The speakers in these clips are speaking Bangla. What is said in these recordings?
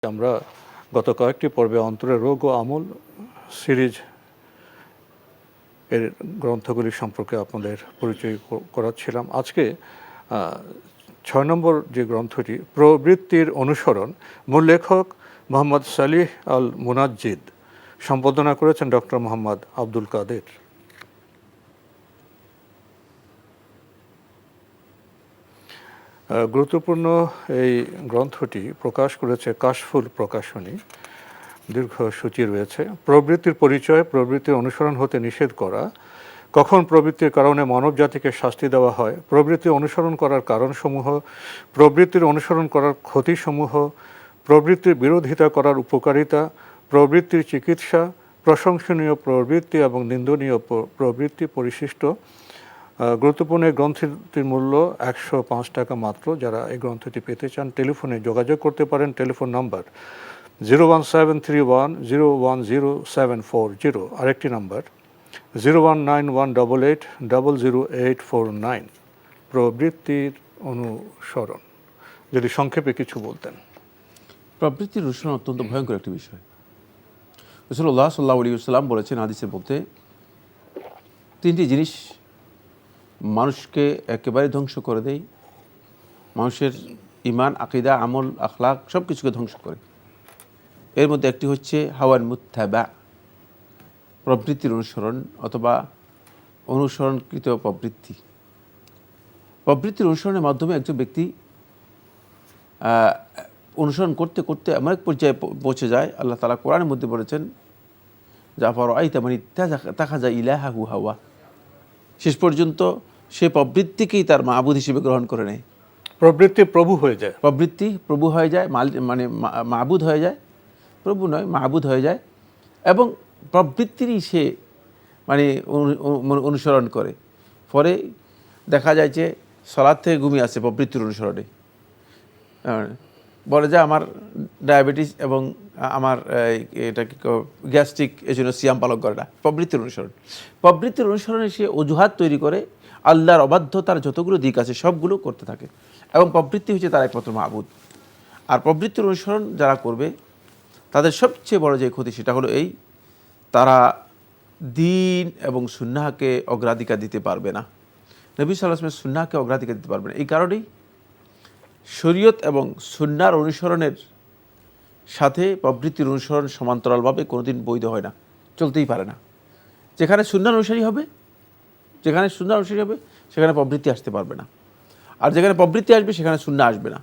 আমরা গত কয়েকটি পর্বে অন্তরের রোগ ও আমল সিরিজ এর গ্রন্থগুলি সম্পর্কে আপনাদের পরিচয় করাচ্ছিলাম। আজকে ৬ নম্বর যে গ্রন্থটি, প্রবৃত্তির অনুসরণ, মূল লেখক মোহাম্মদ সালিহ আল মুনাজ্জিদ, সম্পাদনা করেছেন ডক্টর মোহাম্মদ আব্দুল কাদের। গুরুত্বপূর্ণ এই গ্রন্থটি প্রকাশ করেছে কাশফুল প্রকাশনী, দীর্ঘ সূচি রয়েছে। প্রবৃত্তির পরিচয়, প্রবৃত্তির অনুসরণ হতে নিষেধ করা, কখন প্রবৃত্তির কারণে মানব জাতিকে শাস্তি দেওয়া হয়, প্রবৃত্তি অনুসরণ করার কারণসমূহ, প্রবৃত্তির অনুসরণ করার ক্ষতিসমূহ, প্রবৃত্তির বিরোধিতা করার উপকারিতা, প্রবৃত্তির চিকিৎসা, প্রশংসনীয় প্রবৃত্তি এবং নিন্দনীয় প্রবৃত্তি পরিশিষ্ট। গুরুত্বপূর্ণ এই গ্রন্থটির মূল্য ১০৫ টাকা মাত্র। যারা এই গ্রন্থটি পেতে চান টেলিফোনে যোগাযোগ করতে পারেন। টেলিফোন নাম্বার 01731010740, আরেকটি নাম্বার 01918800849। প্রবৃত্তির অনুসরণ, যদি সংক্ষেপে কিছু বলতেন। প্রবৃত্তির অনুসরণ অত্যন্ত ভয়ঙ্কর একটি বিষয়। রাসূলুল্লাহ সাল্লাল্লাহু আলাইহি ওয়াসাল্লাম বলেছেন হাদিসের মধ্যে, তিনটি জিনিস মানুষকে একেবারে ধ্বংস করে দেয়, মানুষের ঈমান, আকীদা, আমল, আখলাক সব কিছুকে ধ্বংস করে। এর মধ্যে একটি হচ্ছে হাওয়ান মুত্তাবা, প্রবৃত্তির অনুসরণ অথবা অনুসরণকৃত প্রবৃত্তি। প্রবৃত্তির অনুসরণের মাধ্যমে একজন ব্যক্তি অনুসরণ করতে করতে এমন এক পর্যায়ে পৌঁছে যায়, আল্লাহ তাআলা কোরআনের মধ্যে বলেছেন, জাফর আইতা মানে তাখাজা ইলাহু হাওয়া, শেষ পর্যন্ত সে প্রবৃত্তিকেই তার মাবুদ হিসেবে গ্রহণ করে নেয়। প্রবৃত্তি প্রভু হয়ে যায়, প্রবৃত্তি প্রভু হয়ে যায়, মানে মাবুদ হয়ে যায়, প্রভু নয় মাবুদ হয়ে যায়, এবং প্রবৃত্তিরই সে মানে অনুসরণ করে। পরে দেখা যায় যে সালাত থেকে ঘুমিয়ে আসে প্রবৃত্তির অনুসরণে, বলে যে আমার ডায়াবেটিস এবং আমার এটা কি গ্যাস্ট্রিক, এই জন্য সিয়াম পালন করে না। প্রবৃত্তির অনুসরণ, প্রবৃত্তির অনুসরণে সে অজুহাত তৈরি করে আল্লাহর অবাধ্যতার যতগুলো দিক আছে সবগুলো করতে থাকে, এবং প্রবৃত্তি হচ্ছে তার একমাত্র মাবুদ। আর প্রবৃত্তির অনুসরণ যারা করবে তাদের সবচেয়ে বড় যে ক্ষতি সেটা হলো এই, তারা দ্বীন এবং সুন্নাহকে অগ্রাধিকার দিতে পারবে না। নবী সাল্লাল্লাহু আলাইহি ওয়াসাল্লাম সুন্নাহকে অগ্রাধিকার দিতে পারবে না। এই কারণেই শরীয়ত এবং সুন্নাহর অনুসরণের সাথে প্রবৃত্তির অনুসরণ সমান্তরালভাবে কোনোদিন বৈধ হয় না, চলতেই পারে না। যেখানে সুন্নাহর অনুসারী হবে, যেখানে সুন্নাহর অনুসারী হবে সেখানে প্রবৃত্তি আসতে পারবে না, আর যেখানে প্রবৃত্তি আসবে সেখানে সুন্নাহ আসবে না।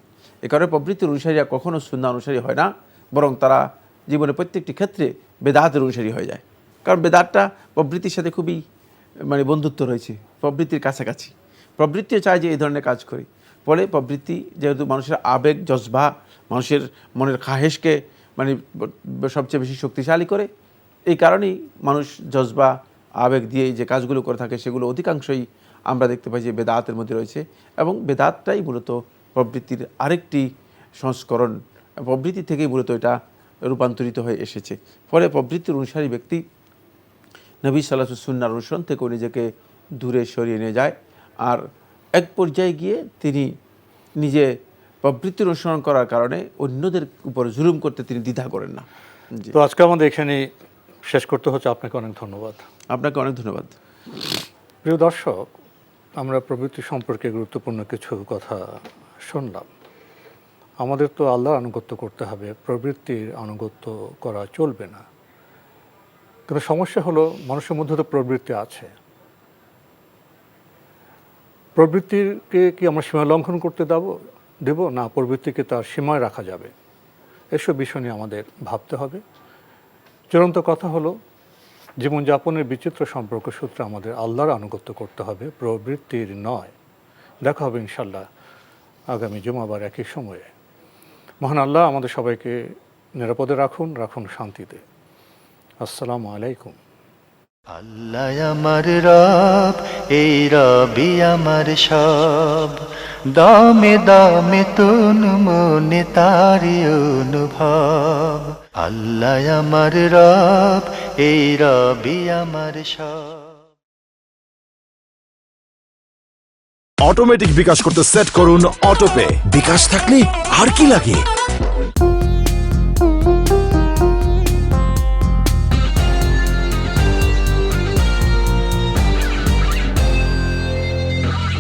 এ কারণে প্রবৃত্তির অনুসারীরা কখনও সুন্নাহ অনুসারী হয় না, বরং তারা জীবনের প্রত্যেকটি ক্ষেত্রে বেদাতের অনুসারী হয়ে যায়। কারণ বেদাতটা প্রবৃত্তির সাথে খুবই মানে বন্ধুত্ব রয়েছে, প্রবৃত্তির কাছাকাছি। প্রবৃত্তিও চায় যে এই ধরনের কাজ করি। ফলে প্রবৃত্তি যেহেতু মানুষের আবেগ, জজবা, মানুষের মনের খাহেশকে মানে সবচেয়ে বেশি শক্তিশালী করে, এই কারণেই মানুষ জজবা, আবেগ দিয়ে যে কাজগুলো করে থাকে সেগুলো অধিকাংশই আমরা দেখতে পাই যে বেদাতের মধ্যে রয়েছে, এবং বেদাতটাই মূলত প্রবৃত্তির আরেকটি সংস্করণ। প্রবৃত্তি থেকেই মূলত এটা রূপান্তরিত হয়ে এসেছে। ফলে প্রবৃত্তির অনুসারী ব্যক্তি নবী সাল্লাল্লাহু আলাইহি ওয়াসাল্লাম সুন্নাহর অনুসরণ থেকে নিজেকে দূরে সরিয়ে নিয়ে যায়, আর এক পর্যায়ে গিয়ে তিনি নিজে প্রবৃত্তির অনুসরণ করার কারণে অন্যদের উপর জুলুম করতে তিনি দ্বিধা করেন না। তো আজকে আমাদের এখানে শেষ করতে হচ্ছে। আপনাকে অনেক ধন্যবাদ। আপনাকে অনেক ধন্যবাদ। প্রিয় দর্শক, আমরা প্রবৃত্তি সম্পর্কে গুরুত্বপূর্ণ কিছু কথা শুনলাম। আমাদের তো আল্লাহর আনুগত্য করতে হবে, প্রবৃত্তির আনুগত্য করা চলবে না। কিন্তু সমস্যা হলো মানুষের মধ্যে তো প্রবৃত্তি আছে, প্রবৃত্তিকে কি আমরা সীমা লঙ্ঘন করতে দেব না প্রবৃত্তিকে তার সীমায় রাখা যাবে? এসব বিষয় নিয়ে আমাদের ভাবতে হবে। চূড়ান্ত কথা হলো জীবনযাপনের বিচিত্র সম্পর্ক সূত্রে আমাদের আল্লাহর আনুগত্য করতে হবে, প্রবৃত্তির নয়। দেখা হবে ইনশাল্লাহ আগামী জুমাবার একই সময়ে। মহান আল্লাহ আমাদের সবাইকে নিরাপদে রাখুন শান্তিতে। আসসালামু আলাইকুম। আল্লাহ আমার রব, এই রবি আমার সব, দামে দামে তুন মনে তারি অনুভব। আল্লাহ আমার রব, এই রবি আমার সব। অটোমেটিক বিকাশ করতে সেট করুন অটোপে। বিকাশ থাকলে আর কি লাগে।